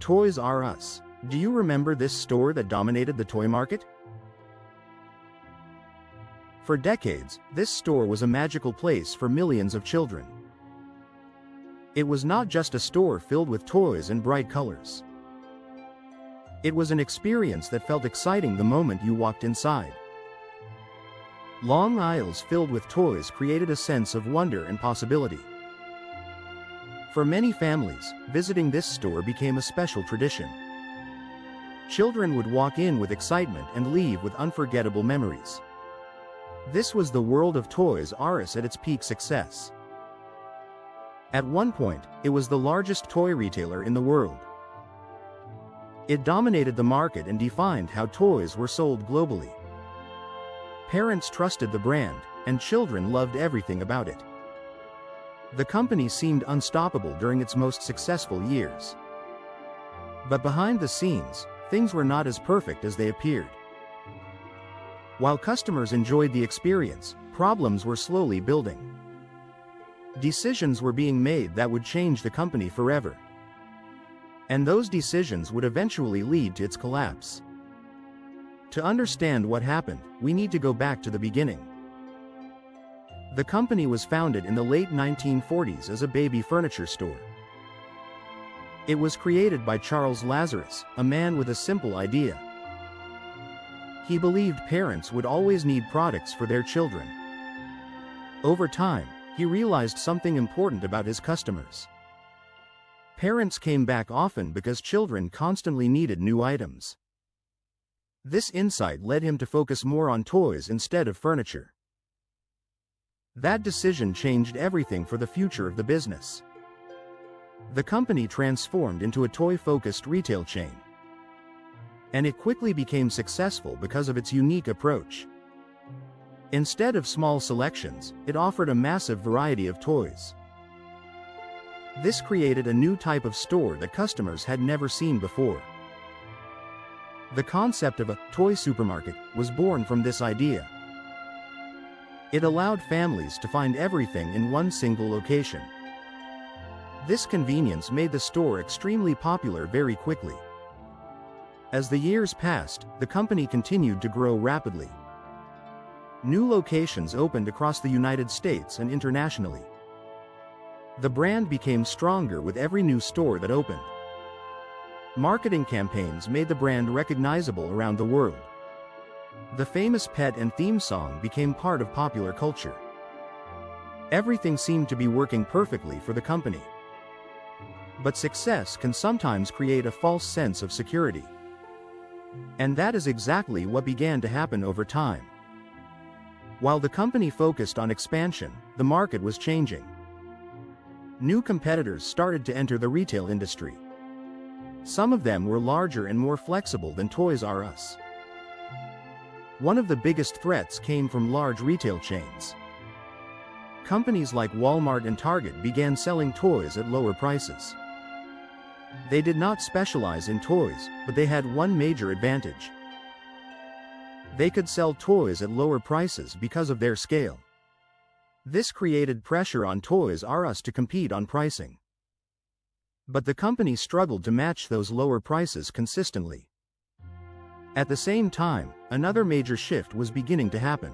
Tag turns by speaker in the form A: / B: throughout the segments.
A: Toys R Us. Do you remember this store that dominated the toy market? For decades, this store was a magical place for millions of children. It was not just a store filled with toys and bright colors. It was an experience that felt exciting the moment you walked inside. Long aisles filled with toys created a sense of wonder and possibility. For many families, visiting this store became a special tradition. Children would walk in with excitement and leave with unforgettable memories. This was the world of Toys R Us at its peak success. At one point, it was the largest toy retailer in the world. It dominated the market and defined how toys were sold globally. Parents trusted the brand, and children loved everything about it. The company seemed unstoppable during its most successful years. But behind the scenes, things were not as perfect as they appeared. While customers enjoyed the experience, problems were slowly building. Decisions were being made that would change the company forever. And those decisions would eventually lead to its collapse. To understand what happened, we need to go back to the beginning. The company was founded in the late 1940s as a baby furniture store. It was created by Charles Lazarus, a man with a simple idea. He believed parents would always need products for their children. Over time, he realized something important about his customers. Parents came back often because children constantly needed new items. This insight led him to focus more on toys instead of furniture. That decision changed everything for the future of the business. The company transformed into a toy-focused retail chain. And it quickly became successful because of its unique approach. Instead of small selections, it offered a massive variety of toys. This created a new type of store that customers had never seen before. The concept of a toy supermarket was born from this idea. It allowed families to find everything in one single location. This convenience made the store extremely popular very quickly. As the years passed, the company continued to grow rapidly. New locations opened across the United States and internationally. The brand became stronger with every new store that opened. Marketing campaigns made the brand recognizable around the world. The famous pet and theme song became part of popular culture. Everything seemed to be working perfectly for the company. But success can sometimes create a false sense of security. And that is exactly what began to happen over time. While the company focused on expansion, the market was changing. New competitors started to enter the retail industry. Some of them were larger and more flexible than Toys R Us. One of the biggest threats came from large retail chains. Companies like Walmart and Target began selling toys at lower prices. They did not specialize in toys, but they had one major advantage. They could sell toys at lower prices because of their scale. This created pressure on Toys R Us to compete on pricing. But the company struggled to match those lower prices consistently. At the same time, another major shift was beginning to happen.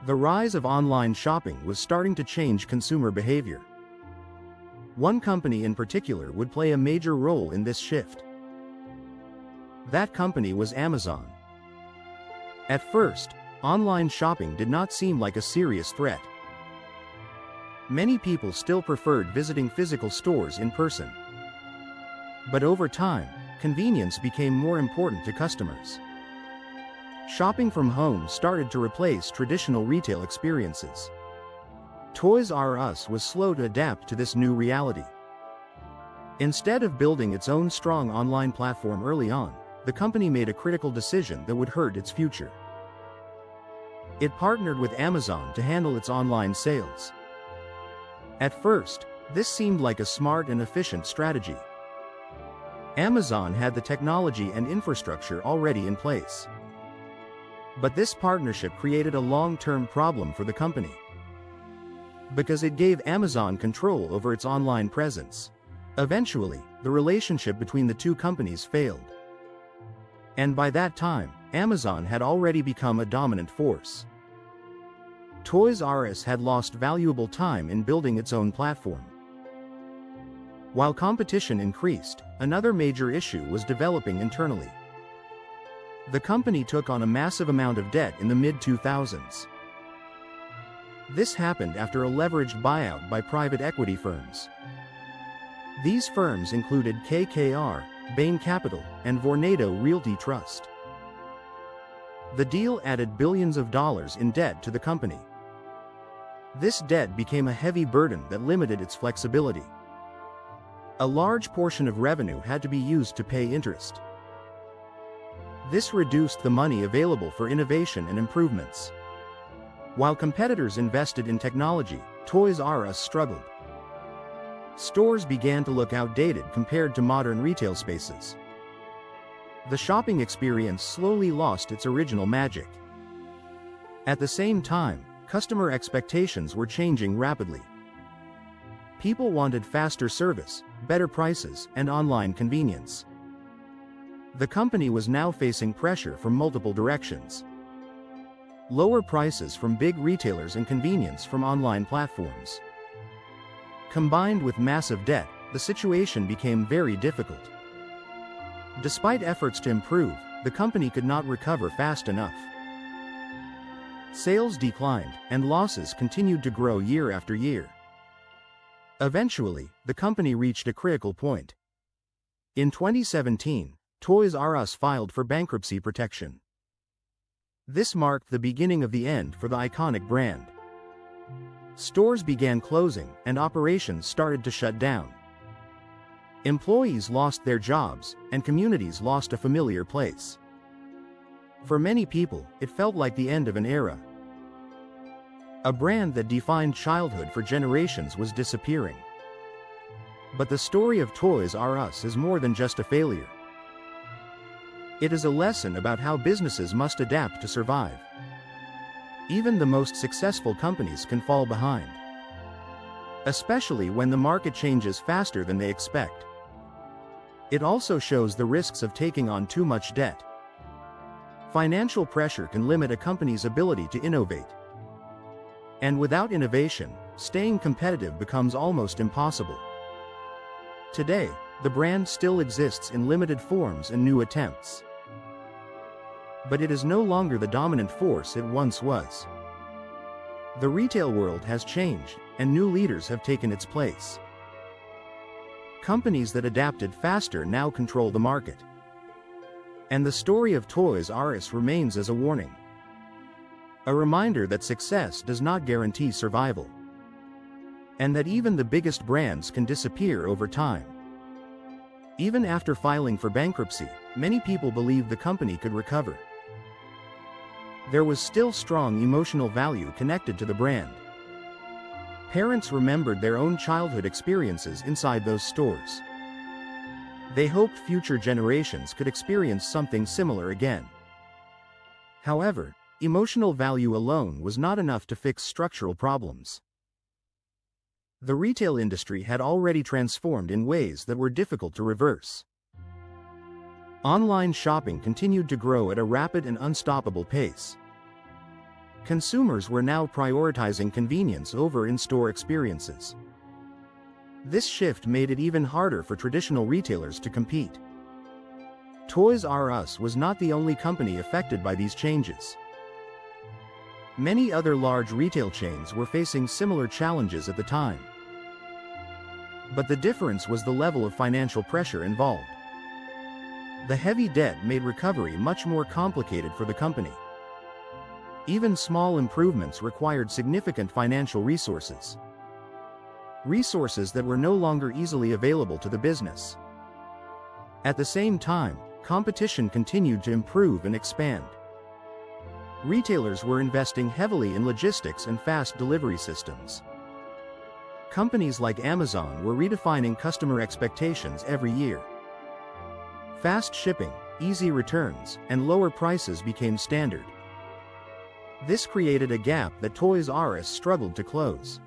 A: The rise of online shopping was starting to change consumer behavior. One company in particular would play a major role in this shift. That company was Amazon. At first, online shopping did not seem like a serious threat. Many people still preferred visiting physical stores in person. But over time, convenience became more important to customers. Shopping from home started to replace traditional retail experiences. Toys R Us was slow to adapt to this new reality. Instead of building its own strong online platform early on, the company made a critical decision that would hurt its future. It partnered with Amazon to handle its online sales. At first, this seemed like a smart and efficient strategy. Amazon had the technology and infrastructure already in place. But this partnership created a long-term problem for the company. Because it gave Amazon control over its online presence. Eventually, the relationship between the two companies failed. And by that time, Amazon had already become a dominant force. Toys R Us had lost valuable time in building its own platform. While competition increased, another major issue was developing internally. The company took on a massive amount of debt in the mid-2000s. This happened after a leveraged buyout by private equity firms. These firms included KKR, Bain Capital, and Vornado Realty Trust. The deal added billions of dollars in debt to the company. This debt became a heavy burden that limited its flexibility. A large portion of revenue had to be used to pay interest. This reduced the money available for innovation and improvements. While competitors invested in technology, Toys R Us struggled. Stores began to look outdated compared to modern retail spaces. The shopping experience slowly lost its original magic. At the same time, customer expectations were changing rapidly. People wanted faster service, better prices, and online convenience. The company was now facing pressure from multiple directions. Lower prices from big retailers and convenience from online platforms. Combined with massive debt, the situation became very difficult. Despite efforts to improve, the company could not recover fast enough. Sales declined, and losses continued to grow year after year. Eventually, the company reached a critical point. In 2017, Toys R Us filed for bankruptcy protection. This marked the beginning of the end for the iconic brand. Stores began closing, and operations started to shut down. Employees lost their jobs, and communities lost a familiar place. For many people, it felt like the end of an era. A brand that defined childhood for generations was disappearing. But the story of Toys R Us is more than just a failure. It is a lesson about how businesses must adapt to survive. Even the most successful companies can fall behind, especially when the market changes faster than they expect. It also shows the risks of taking on too much debt. Financial pressure can limit a company's ability to innovate. And without innovation, staying competitive becomes almost impossible. Today, the brand still exists in limited forms and new attempts. But it is no longer the dominant force it once was. The retail world has changed, and new leaders have taken its place. Companies that adapted faster now control the market. And the story of Toys R Us remains as a warning. A reminder that success does not guarantee survival. And that even the biggest brands can disappear over time. Even after filing for bankruptcy, many people believed the company could recover. There was still strong emotional value connected to the brand. Parents remembered their own childhood experiences inside those stores. They hoped future generations could experience something similar again. However, emotional value alone was not enough to fix structural problems. The retail industry had already transformed in ways that were difficult to reverse. Online shopping continued to grow at a rapid and unstoppable pace. Consumers were now prioritizing convenience over in-store experiences. This shift made it even harder for traditional retailers to compete. Toys R Us was not the only company affected by these changes. Many other large retail chains were facing similar challenges at the time. But the difference was the level of financial pressure involved. The heavy debt made recovery much more complicated for the company. Even small improvements required significant financial resources. Resources that were no longer easily available to the business. At the same time, competition continued to improve and expand. Retailers were investing heavily in logistics and fast delivery systems. Companies like Amazon were redefining customer expectations every year. Fast shipping, easy returns, and lower prices became standard. This created a gap that Toys R Us struggled to close.